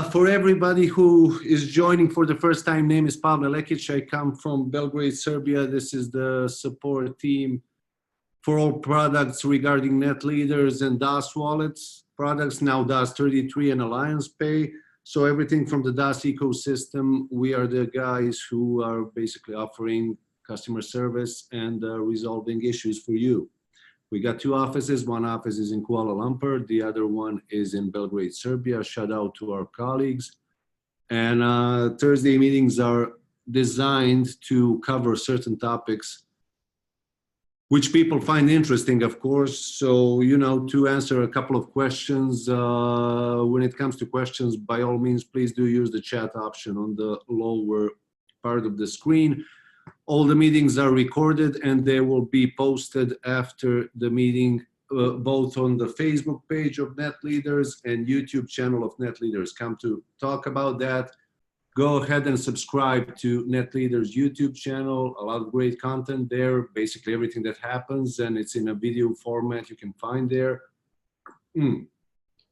For everybody who is joining for the first time, name is Pavle Lekic. I come from Belgrade, Serbia. This is the support team for all products regarding NetLeaders and Das wallets products, now Das33 and Alliance Pay. So everything from the Das ecosystem, we are the guys who are basically offering customer service and resolving issues for you. We got two offices. One office is in Kuala Lumpur. The other one is in Belgrade, Serbia. Shout out to our colleagues. And Thursday meetings are designed to cover certain topics which people find interesting, of course. So, you know, to answer a couple of questions, when it comes to questions, by all means, please do use the chat option on the lower part of the screen. All the meetings are recorded and they will be posted after the meeting, both on the Facebook page of NetLeaders and YouTube channel of NetLeaders. Come to talk about that. Go ahead and subscribe to NetLeaders YouTube channel. A lot of great content there, basically everything that happens, and it's in a video format you can find there.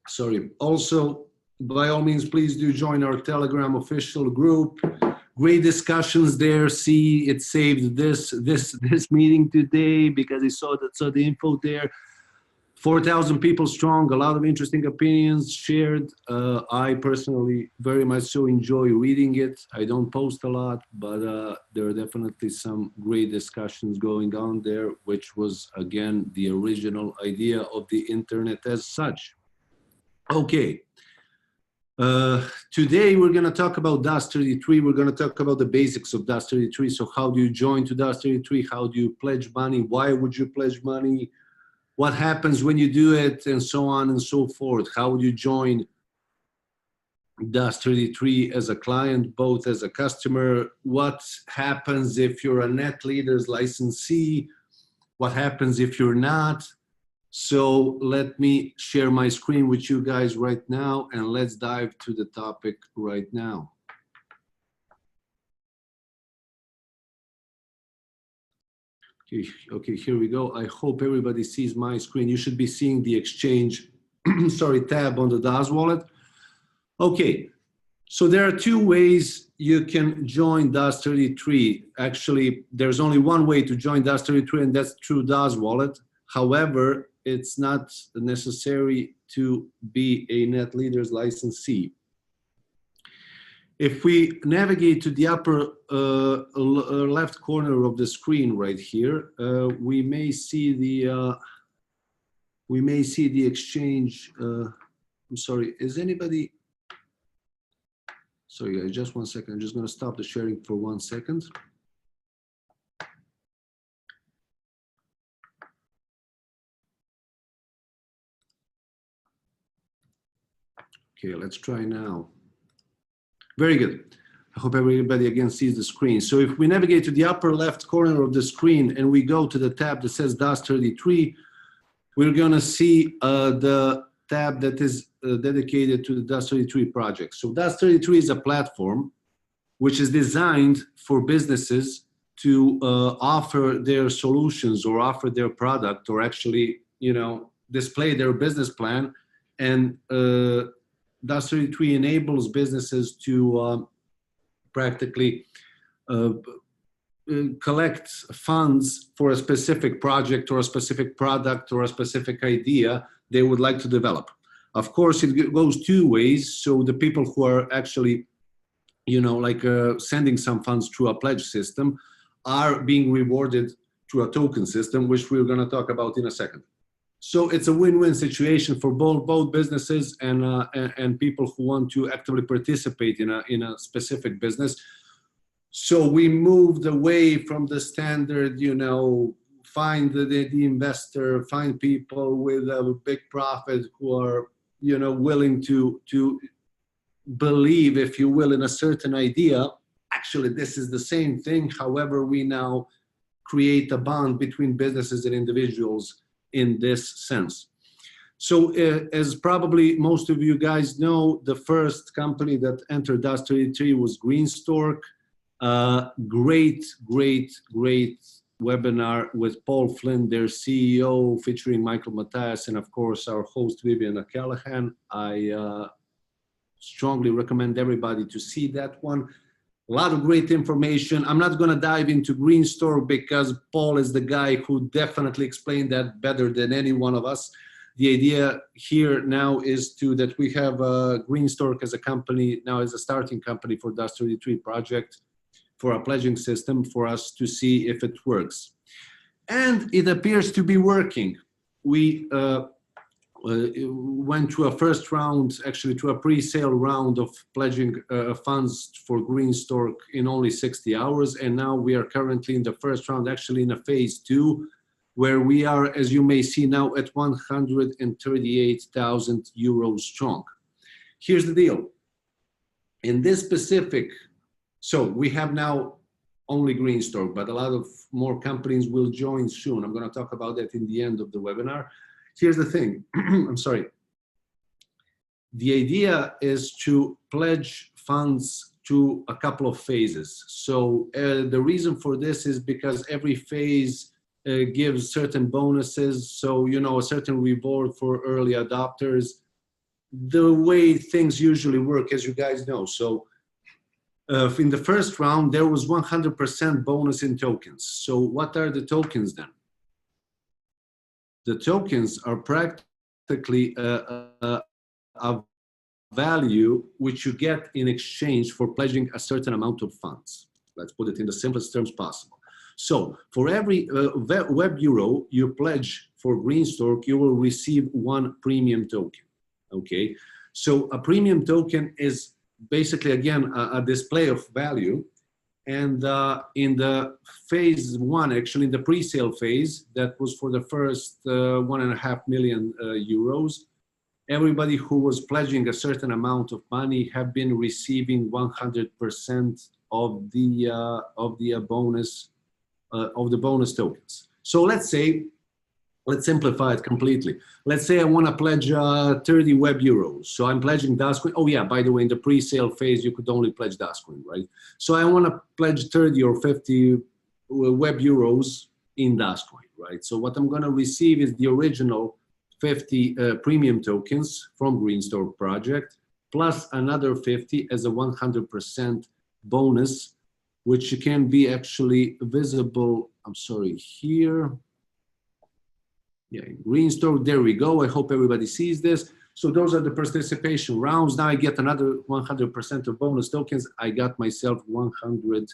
Sorry. Also, by all means, please do join our Telegram official group. Great discussions there. See, it saved this meeting today because I saw the info there. 4,000 people strong, a lot of interesting opinions shared. I personally very much so enjoy reading it. I don't post a lot, but there are definitely some great discussions going on there, which was, again, the original idea of the internet as such. Okay. Today we're going to talk about Das33. We're going to talk about the basics of Das33. So how do you join to Das33? How do you pledge money? Why would you pledge money? What happens when you do it, and so on and so forth. How would you join Das33 as a client, both as a customer? What happens if you're a NetLeaders licensee? What happens if you're not? So let me share my screen with you guys right now, and let's dive to the topic right now. Okay, here we go. I hope everybody sees my screen. You should be seeing the exchange, sorry, tab on the Das wallet. Okay, so there are two ways you can join Das33. Actually, there's only one way to join Das33, and that's through Das wallet. However, it's not necessary to be a NetLeaders licensee. If we navigate to the upper left corner of the screen right here, we may see the exchange. I'm sorry, is anybody? Sorry guys, just 1 second. I'm just going to stop the sharing for 1 second. Okay, let's try now. Very good. I hope everybody again sees the screen. So if we navigate to the upper left corner of the screen and we go to the tab that says Das33, we're going to see the tab that is dedicated to the Das33 project. So Das33 is a platform which is designed for businesses to offer their solutions or offer their product, or actually, you know, display their business plan. And Das33 enables businesses to practically collect funds for a specific project or a specific product or a specific idea they would like to develop. Of course, it goes two ways. So the people who are actually, you know, like sending some funds through a pledge system are being rewarded through a token system, which we're going to talk about in a second. So it's a win-win situation for both businesses and people who want to actively participate in a specific business. So we moved away from the standard, you know, find the investor, find people with a big profit who are, you know, willing to believe, if you will, in a certain idea. Actually, this is the same thing. However, we now create a bond between businesses and individuals in this sense. So as probably most of you guys know, the first company that entered Das33 was Greenstork. Great webinar with Paul Flynn, their CEO, featuring Michael Matthias, and of course our host Vivian Callahan. I strongly recommend everybody to see that one. A lot of great information. I'm not going to dive into Greenstork because Paul is the guy who definitely explained that better than any one of us. The idea here now is that we have Greenstork as a company, now as a starting company for Das33 project, for a pledging system for us to see if it works. And it appears to be working. We went to a first round, actually to a pre-sale round of pledging funds for Greenstork in only 60 hours. And now we are currently in the first round, actually in a phase 2, where we are, as you may see now, at 138,000 euros strong. Here's the deal. In this specific, so we have now only Greenstork, but a lot of more companies will join soon. I'm going to talk about that in the end of the webinar. Here's the thing. I'm sorry. The idea is to pledge funds to a couple of phases. So the reason for this is because every phase gives certain bonuses. So, you know, a certain reward for early adopters. The way things usually work, as you guys know. So in the first round, there was 100% bonus in tokens. So what are the tokens then? The tokens are practically a value which you get in exchange for pledging a certain amount of funds. Let's put it in the simplest terms possible. So for every web euro you pledge for Greenstork, you will receive 1 premium token. Okay, so a premium token is basically, again, a display of value. And in the phase 1, actually in the pre-sale phase, that was for the first 1.5 million euros, everybody who was pledging a certain amount of money have been receiving 100% of the bonus tokens. So let's simplify it completely. Let's say I want to pledge 30 web euros. So I'm pledging Dascoin. Oh yeah, by the way, in the pre-sale phase, you could only pledge Dascoin, right? So I want to pledge 30 or 50 web euros in Dascoin, right? So what I'm going to receive is the original 50 premium tokens from Greenstork project, plus another 50 as a 100% bonus, which can be actually visible, I'm sorry, here. Yeah, Greenstork, there we go. I hope everybody sees this. So those are the participation rounds. Now I get another 100% of bonus tokens. I got myself 100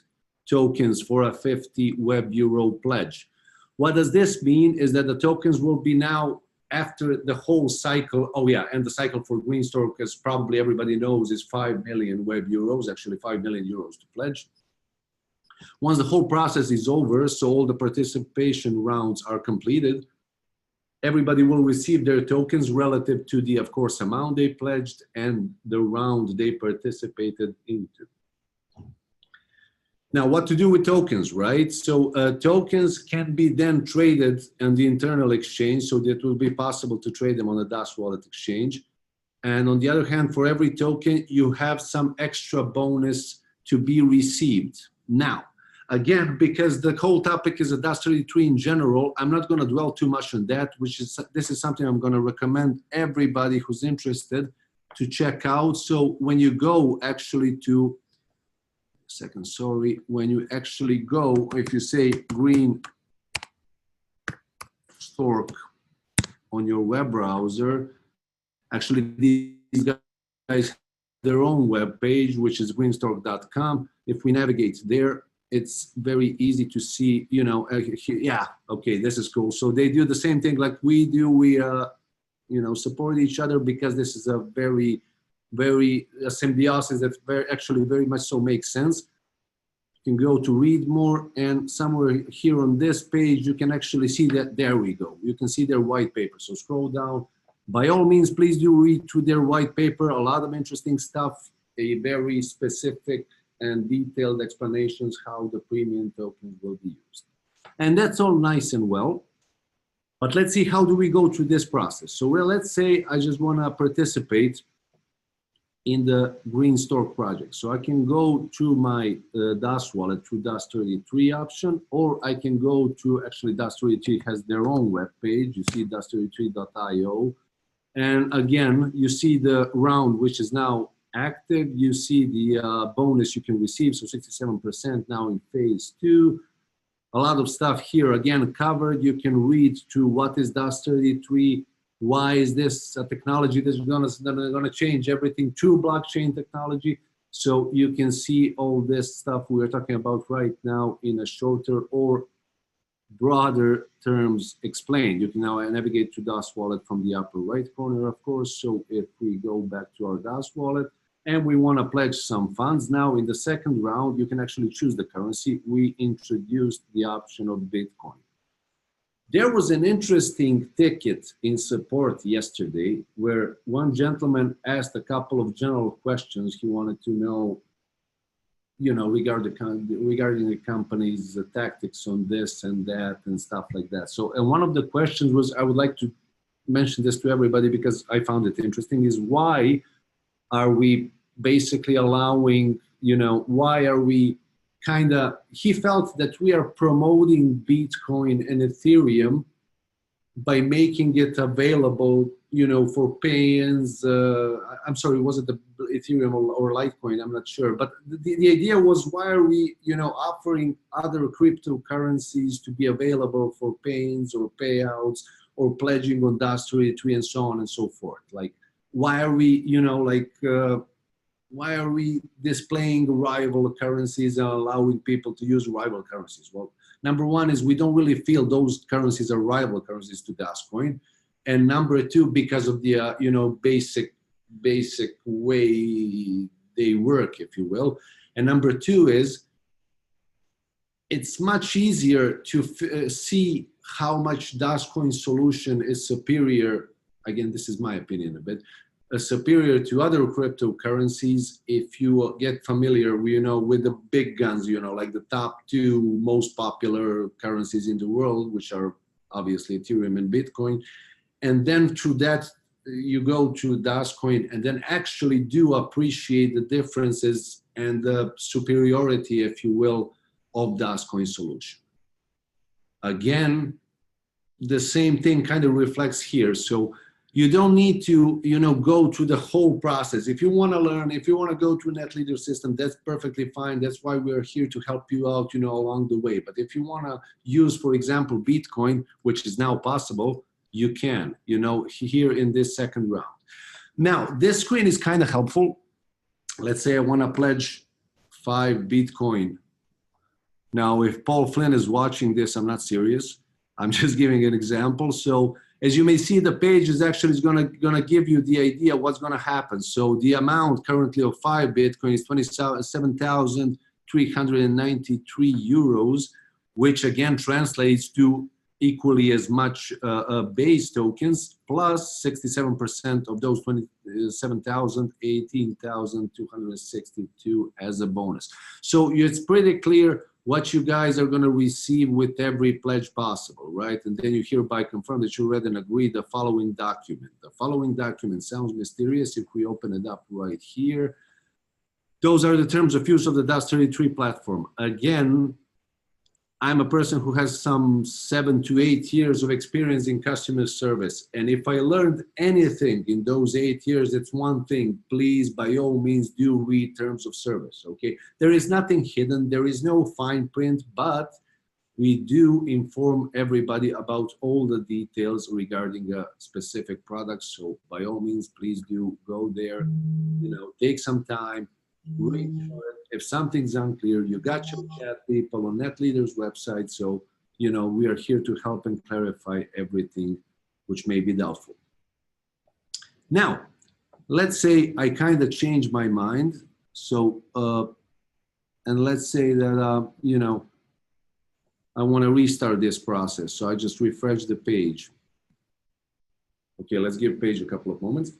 tokens for a 50 web euro pledge. What does this mean is that the tokens will be now after the whole cycle. Oh yeah, and the cycle for Greenstork, as probably everybody knows, is 5 million web euros, actually 5 million euros to pledge. Once the whole process is over, so all the participation rounds are completed, everybody will receive their tokens relative to the, of course, amount they pledged and the round they participated into. Now, what to do with tokens, right? So tokens can be then traded on the internal exchange, so that it will be possible to trade them on the Das Wallet exchange. And on the other hand, for every token, you have some extra bonus to be received. Now, again, because the whole topic is a Das33 in general, I'm not going to dwell too much on that, this is something I'm going to recommend everybody who's interested to check out. So when you go actually to, when you actually go, if you say Greenstork on your web browser, actually these guys have their own web page, which is greenstork.com. If we navigate there, it's very easy to see, you know, yeah, okay, this is cool. So they do the same thing like we do. We, you know, support each other because this is a very symbiosis that actually very much so makes sense. You can go to read more, and somewhere here on this page, you can actually see that, there we go. You can see their white paper. So scroll down. By all means, please do read through their white paper. A lot of interesting stuff, a very specific and detailed explanations how the premium tokens will be used. And that's all nice and well. But let's see, how do we go through this process? So well, let's say I just want to participate in the Greenstork project. So I can go to my Das wallet through Das33 option, or I can go to, actually Das33 has their own web page. You see das33.io. And again, you see the round, which is now active. You see the bonus you can receive, so 67% now in phase 2. A lot of stuff here, again, covered. You can read to what is Das33, why is this a technology that's gonna change everything to blockchain technology. So you can see all this stuff we're talking about right now in a shorter or broader terms explained. You can now navigate to Das Wallet from the upper right corner, of course. So if we go back to our Das Wallet and we want to pledge some funds, now in the second round, you can actually choose the currency. We introduced the option of Bitcoin. There was an interesting ticket in support yesterday where one gentleman asked a couple of general questions. He wanted to know, regarding the company's tactics on this and that and stuff like that. So, and one of the questions was, I would like to mention this to everybody because I found it interesting, is why are we basically allowing, why are we he felt that we are promoting Bitcoin and Ethereum by making it available, for pay-ins. I'm sorry, was it the Ethereum or Litecoin? I'm not sure. But the idea was, why are we, offering other cryptocurrencies to be available for pay-ins or payouts or pledging on Das33 and so on and so forth? Like, why are we, why are we displaying rival currencies and allowing people to use rival currencies? Well, number one is we don't really feel those currencies are rival currencies to Dascoin. And number two, because of the, basic way they work, if you will. And number two is it's much easier to see how much Dascoin solution is superior. Again, this is my opinion a bit. Superior to other cryptocurrencies if you get familiar, with the big guns, like the top 2 most popular currencies in the world, which are obviously Ethereum and Bitcoin. And then through that, you go to Dascoin and then actually do appreciate the differences and the superiority, if you will, of Dascoin solution. Again, the same thing kind of reflects here. So you don't need to, go through the whole process. If you want to learn, if you want to go to a NetLeaders system, that's perfectly fine. That's why we're here to help you out, along the way. But if you want to use, for example, Bitcoin, which is now possible, you can, here in this second round. Now, this screen is kind of helpful. Let's say I want to pledge 5 Bitcoin. Now, if Paul Flynn is watching this, I'm not serious. I'm just giving an example. So as you may see, the page is actually gonna give you the idea what's gonna happen. So the amount currently of 5 Bitcoin is 27,393 euros, which again translates to equally as much base tokens, plus 67% of those 27,000, 18,262 as a bonus. So it's pretty clear what you guys are going to receive with every pledge possible, right? And then you hereby confirm that you read and agree the following document. The following document sounds mysterious if we open it up right here. Those are the terms of use of the Das33 platform. Again, I'm a person who has some 7 to 8 years of experience in customer service. And if I learned anything in those 8 years, it's one thing: please, by all means, do read terms of service, okay? There is nothing hidden, there is no fine print, but we do inform everybody about all the details regarding a specific product. So by all means, please do go there, take some time, read through it. If something's unclear, you got your chat people on NetLeaders website. So, we are here to help and clarify everything which may be doubtful. Now, let's say I kind of changed my mind. So, and let's say that, I want to restart this process. So I just refresh the page. Okay, let's give page a couple of moments.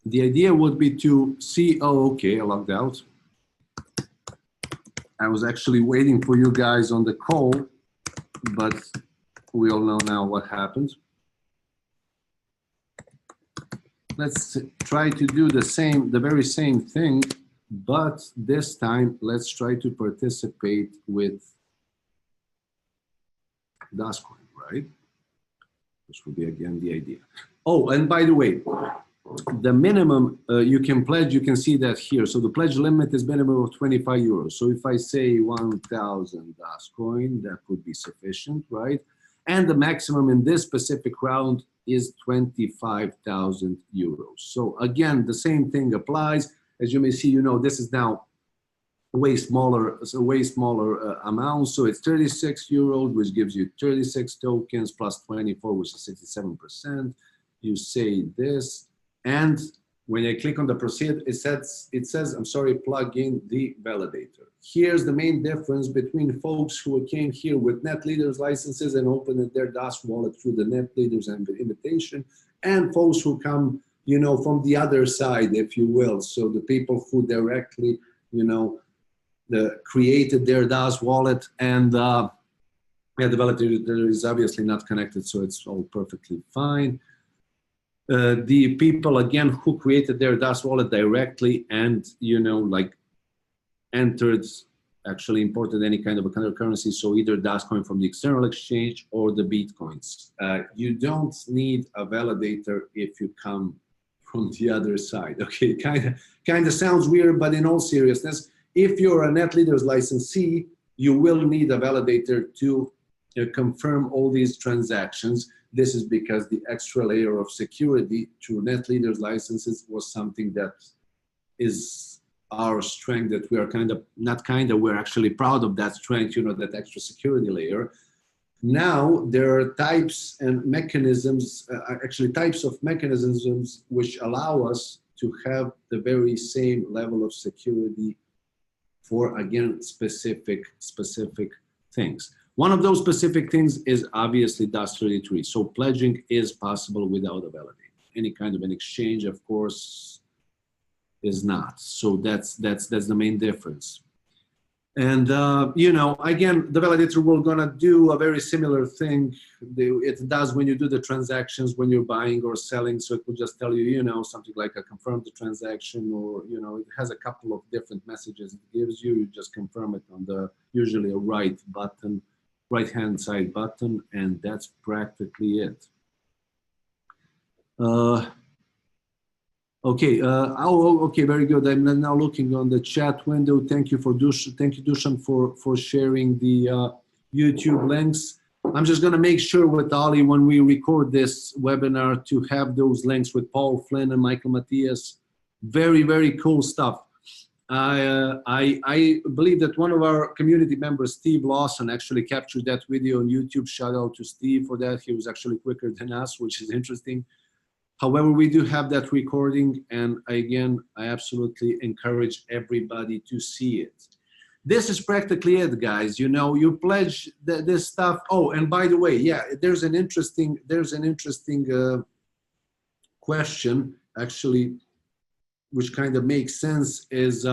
The idea would be to see, oh, okay, I logged out. I was actually waiting for you guys on the call, but we all know now what happened. Let's try to do the very same thing, but this time let's try to participate with Dascoin, right? Which would be again the idea. Oh, and by the way, the minimum you can pledge, you can see that here. So the pledge limit is minimum of 25 euros. So if I say 1,000 DAS coin, that would be sufficient, right? And the maximum in this specific round is 25,000 euros. So again, the same thing applies. As you may see, you know, this is now way smaller, amount. So it's 36 euros, which gives you 36 tokens plus 24, which is 67%. You say this, and when I click on the proceed, it says, I'm sorry, plug in the validator. Here's the main difference between folks who came here with NetLeaders licenses and opened their DAS wallet through the NetLeaders invitation, and folks who come, you know, from the other side, if you will. So the people who directly, you know, created their DAS wallet, and yeah, the validator is obviously not connected, so it's all perfectly fine. The people, again, who created their DAS wallet directly and, you know, like entered, actually imported any kind of a currency, so either DAS coin from the external exchange or the Bitcoins. You don't need a validator if you come from the other side. Okay, kind of sounds weird, but in all seriousness, if you're a NetLeaders licensee, you will need a validator to confirm all these transactions. This is because the extra layer of security through NetLeaders licenses was something that is our strength, that we are we're actually proud of that strength, you know, that extra security layer. Now there are types and mechanisms, actually types of mechanisms which allow us to have the very same level of security for, again, specific things. One of those specific things is obviously Das33. So pledging is possible without a validator. Any kind of an exchange, of course, is not. So that's the main difference. And you know, again, the validator will gonna do a very similar thing. It does when you do the transactions, when you're buying or selling. So it will just tell you, you know, something like a confirm the transaction, or, you know, it has a couple of different messages it gives you. You just confirm it on the usually a right-hand side button, and that's practically it. Okay. Okay. Very good. I'm now looking on the chat window. Thank you, Dusan, for sharing the YouTube links. I'm just going to make sure with Ali, when we record this webinar, to have those links with Paul Flynn and Michael Matthias. Very, very cool stuff. I believe that one of our community members, Steve Lawson, actually captured that video on YouTube. Shout out to Steve for that. He was actually quicker than us, which is interesting. However, we do have that recording, and again, I absolutely encourage everybody to see it. This is practically it, guys. You know, you pledge this stuff. Oh, and by the way, yeah, there's an interesting question, actually, which kind of makes sense, is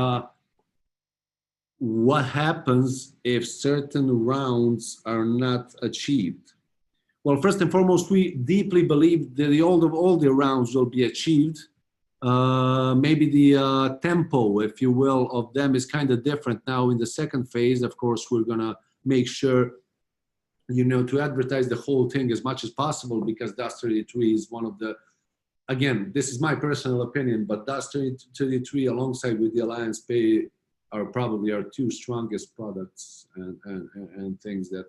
what happens if certain rounds are not achieved? Well, first and foremost, we deeply believe that all the rounds will be achieved. Maybe the tempo, if you will, of them is kind of different now in the second phase. Of course, we're gonna make sure, you know, to advertise the whole thing as much as possible, because Das33 is one of the, again, this is my personal opinion, but Das33 alongside with the Alliance Pay are probably our two strongest products and things that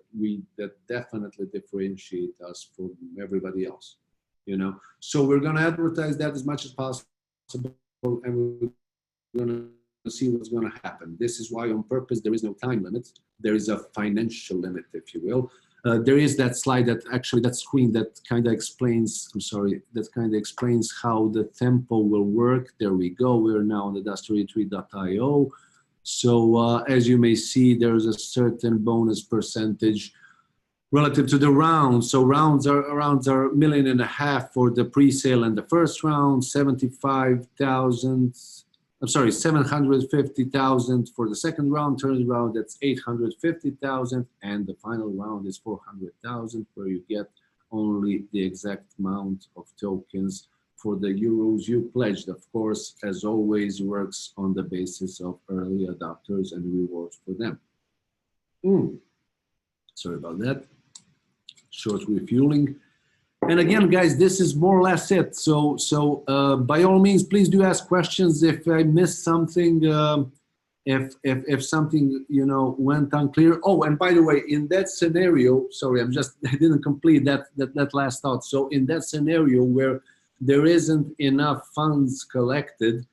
definitely differentiate us from everybody else, you know. So we're going to advertise that as much as possible, and we're going to see what's going to happen. This is why, on purpose, there is no time limit. There is a financial limit, if you will. There is that slide, that actually, that screen that kind of explains, I'm sorry, that kind of explains how the tempo will work. There we go. We're now on the das33.io. So as you may see, there's a certain bonus percentage relative to the rounds. So rounds are $1.5 million for the pre-sale and the first round, 75,000. I'm sorry, 750,000 for the second round. Third round, that's 850,000, and the final round is 400,000, where you get only the exact amount of tokens for the euros you pledged. Of course, as always, works on the basis of early adopters and rewards for them. Sorry about that. Short refueling. And again, guys, this is more or less it. So by all means, please do ask questions if I missed something, if something, you know, went unclear. Oh, and by the way, in that scenario, sorry, I didn't complete that last thought. So in that scenario where there isn't enough funds collected,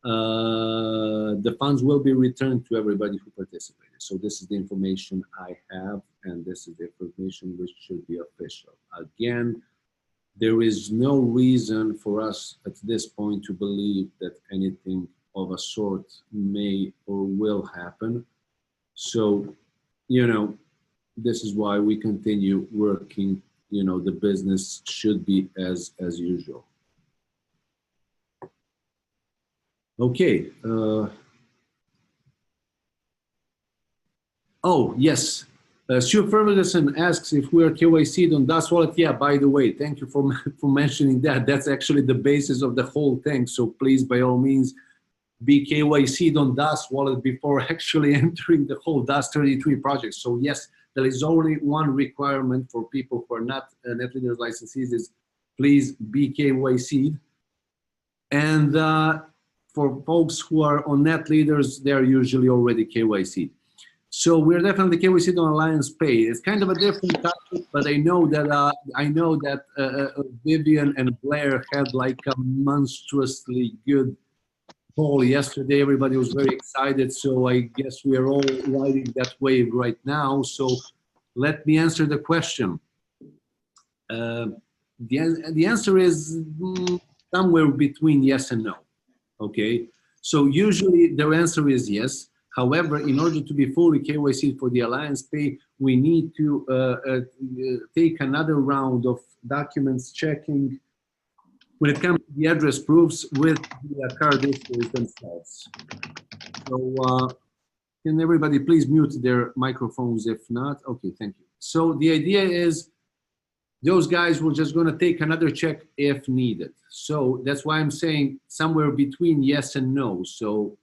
the funds will be returned to everybody who participated. So this is the information I have, and this is the information which should be official. Again, there is no reason for us at this point to believe that anything of a sort may or will happen. So, you know, this is why we continue working. You know, the business should be as usual. Okay. Oh, yes. Stu Ferguson asks if we are KYC'd on Das Wallet. Yeah, by the way, thank you for mentioning that. That's actually the basis of the whole thing. So please, by all means, be KYC'd on Das Wallet before actually entering the whole Das33 project. So yes, there is only one requirement for people who are not NetLeaders licensees is please be KYC'd. And for folks who are on NetLeaders, they're usually already KYC'd. So we're definitely KYC'd on Alliance Pay. It's kind of a different topic, but I know that Vivian and Blair had like a monstrously good call yesterday. Everybody was very excited. So I guess we are all riding that wave right now. So let me answer the question. The answer is somewhere between yes and no. Okay. So usually the answer is yes. However, in order to be fully KYC for the Alliance Pay, we need to take another round of documents checking when it comes to the address proofs with the card issuers themselves. So can everybody please mute their microphones if not? Okay, thank you. So the idea is those guys were just going to take another check if needed. So that's why I'm saying somewhere between yes and no. So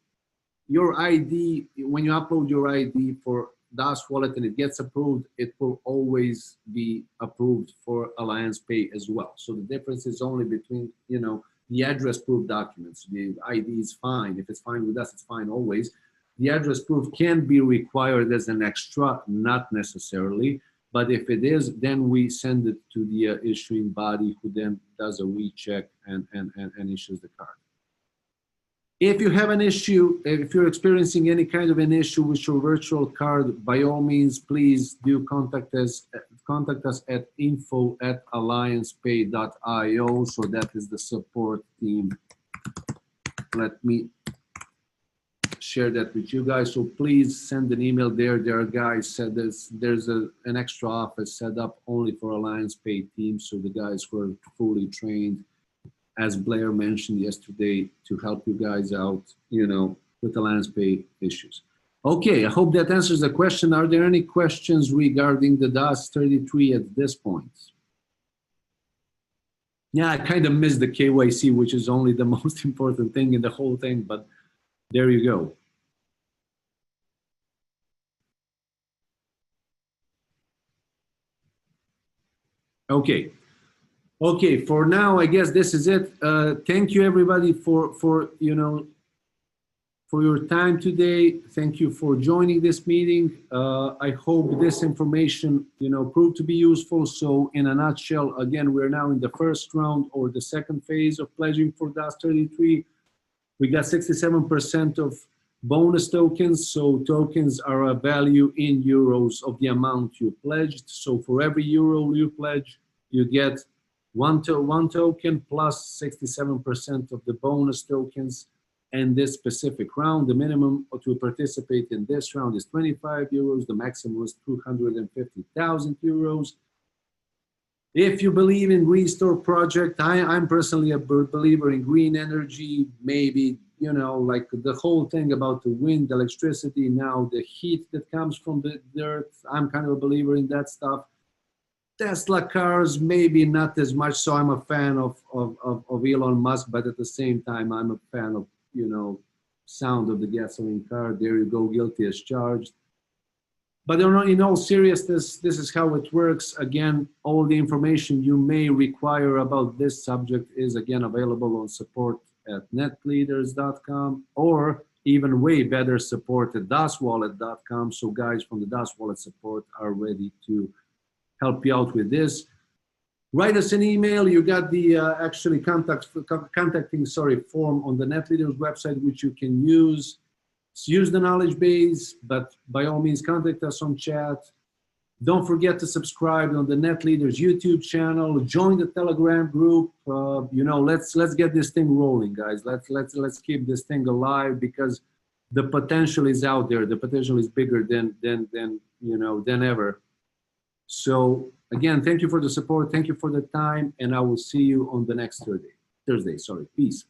your ID, when you upload your ID for Das Wallet and it gets approved, it will always be approved for Alliance Pay as well. So the difference is only between, you know, the address proof documents. The ID is fine. If it's fine with us, it's fine always. The address proof can be required as an extra, not necessarily. But if it is, then we send it to the issuing body who then does a recheck and issues the card. If you have an issue, if you're experiencing any kind of an issue with your virtual card, by all means, please do contact us at info@alliancepay.io. So that is the support team. Let me share that with you guys. So please send an email there. There are guys said there's an extra office set up only for Alliance Pay team. So the guys who are fully trained, as Blair mentioned yesterday, to help you guys out, you know, with Alliance Pay issues. Okay, I hope that answers the question. Are there any questions regarding the Das33 at this point? Yeah, I kind of missed the KYC, which is only the most important thing in the whole thing, but there you go. Okay. Okay, for now, I guess this is it. Thank you, everybody, for you know, for your time today. Thank you for joining this meeting. I hope this information, you know, proved to be useful. So in a nutshell, again, we're now in the first round or the second phase of pledging for Das33. We got 67% of bonus tokens. So tokens are a value in euros of the amount you pledged. So for every euro you pledge, you get one token plus 67% of the bonus tokens. And this specific round, the minimum to participate in this round is 25 euros. The maximum is 250,000 euros. If you believe in Restore project, I'm personally a believer in green energy, maybe, you know, like the whole thing about the wind, electricity, now the heat that comes from the dirt. I'm kind of a believer in that stuff. Tesla cars, maybe not as much. So I'm a fan of Elon Musk, but at the same time, I'm a fan of, you know, sound of the gasoline car. There you go, guilty as charged. But in all seriousness, this is how it works. Again, all the information you may require about this subject is again available on support@netleaders.com, or even way better, support@daswallet.com. So guys from the Das Wallet support are ready to help you out with this. Write us an email. You got the actually contacting form on the NetLeaders website, which you can use. Use the knowledge base, but by all means contact us on chat. Don't forget to subscribe on the NetLeaders YouTube channel. Join the Telegram group. You know, let's get this thing rolling, guys. Let's keep this thing alive, because the potential is out there. The potential is bigger than ever. So again, thank you for the support. Thank you for the time, and I will see you on the next Thursday. Peace.